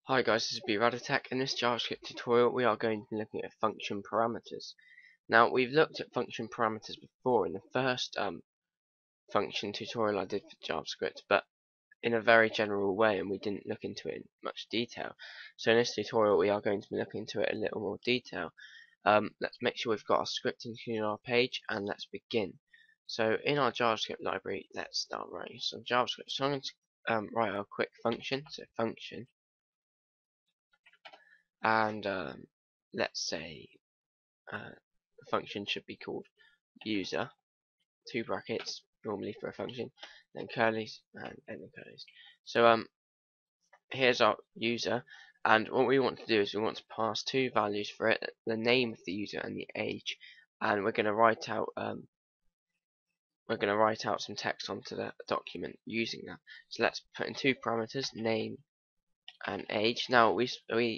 Hi guys, this is BRaditech. In this JavaScript tutorial we are going to be looking at function parameters. Now we've looked at function parameters before in the first function tutorial I did for JavaScript, but in a very general way, and we didn't look into it in much detail. So in this tutorial we are going to be looking into it in a little more detail. Let's make sure we've got our script included on our page, and let's begin. So in our JavaScript library, let's start writing some JavaScript. So I'm going to write our quick function, so function. And let's say the function should be called user, two brackets normally for a function, then curlies and ending curlies. So here's our user, and what we want to do is we want to pass two values for it: the name of the user and the age. And we're going to write out some text onto the document using that. So let's put in two parameters, name and age. Now we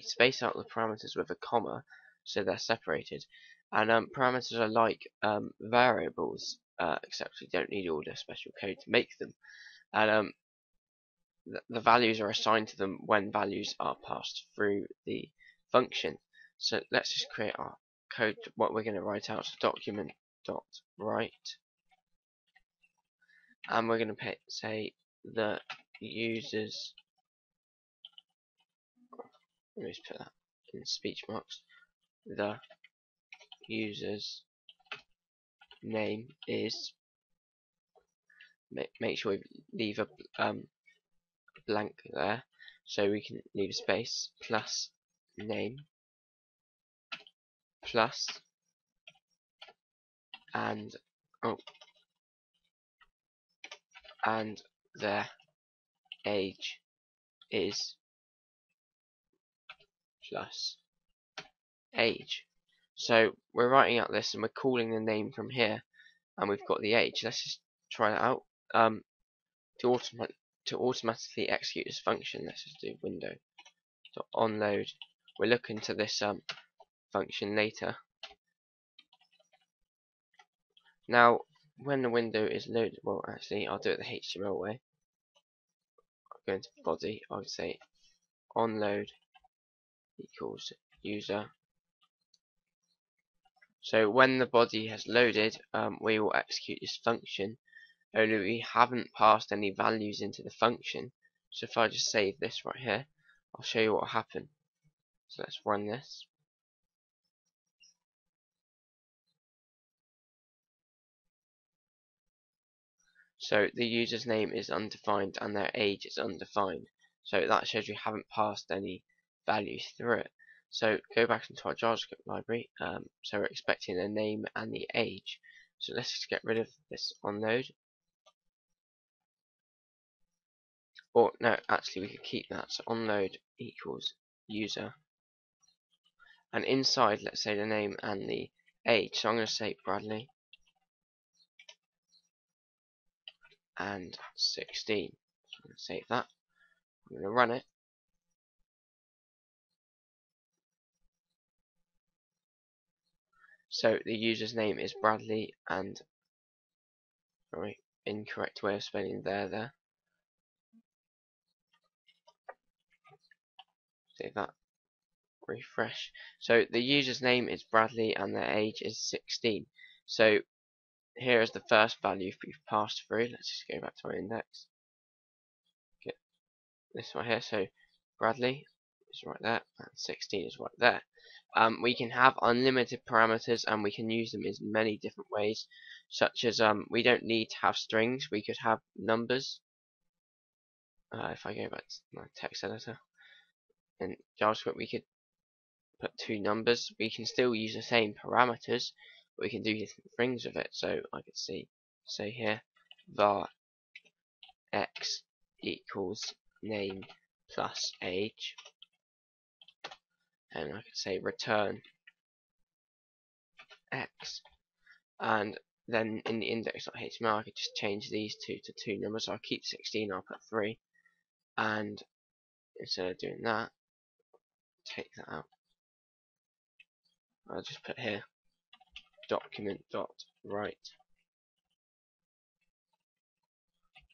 space out the parameters with a comma, so they're separated. And parameters are like variables, except we don't need all the special code to make them. And the values are assigned to them when values are passed through the function. So let's just create our code. What we're going to write out is document.write, and we're going to say the users. Let me just put that in speech marks. The user's name is, make sure we leave a blank there, so we can leave a space, plus name, plus, and their age is, plus age. So we're writing out this and we're calling the name from here, and we've got the age. Let's just try that out. To automatically execute this function, let's just do window. So onload. We'll look into this function later. Now, when the window is loaded, well, actually, I'll do it the HTML way. I'll go into body. I'll say onload equals user. So when the body has loaded, we will execute this function. Only we haven't passed any values into the function. So if I just save this right here, I'll show you what will happen. So let's run this. So the user's name is undefined and their age is undefined. So that shows we haven't passed any values through it. So go back into our JavaScript library. So we're expecting the name and the age. So let's just get rid of this onload. Or no, actually we could keep that. So onload equals user. And inside, let's say the name and the age. So I'm going to say Bradley and 16. So I'm going to save that. I'm going to run it. So the user's name is Bradley and, sorry, incorrect way of spelling there. Save that. Refresh. So the user's name is Bradley and their age is 16. So here is the first value we've passed through. Let's just go back to our index. Get this one here. So Bradley is right there and 16 is right there. We can have unlimited parameters and we can use them in many different ways, such as we don't need to have strings. We could have numbers. If I go back to my text editor, in JavaScript we could put two numbers. We can still use the same parameters, but we can do different things with it. So I could say here var x equals name plus age, and I could say return x, and then in the index.html I could just change these two to two numbers. So I'll keep 16, I'll put 3, and instead of doing that, take that out. I'll just put here document.write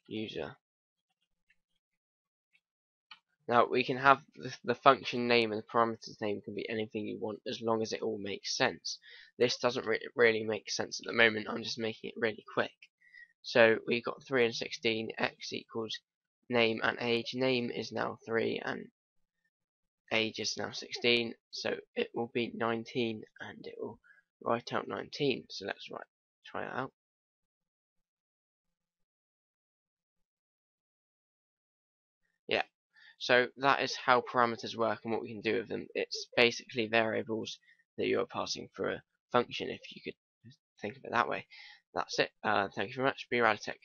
user Now we can have the function name and the parameter's name can be anything you want as long as it all makes sense. This doesn't really make sense at the moment, I'm just making it really quick. So we got 3 and 16, x equals name and age. Name is now 3 and age is now 16, so it will be 19 and it will write out 19. So let's try it out. Yeah, so that is how parameters work and what we can do with them. It's basically variables that you are passing through a function, if you could think of it that way. That's it. Thank you very much. Be Raditech.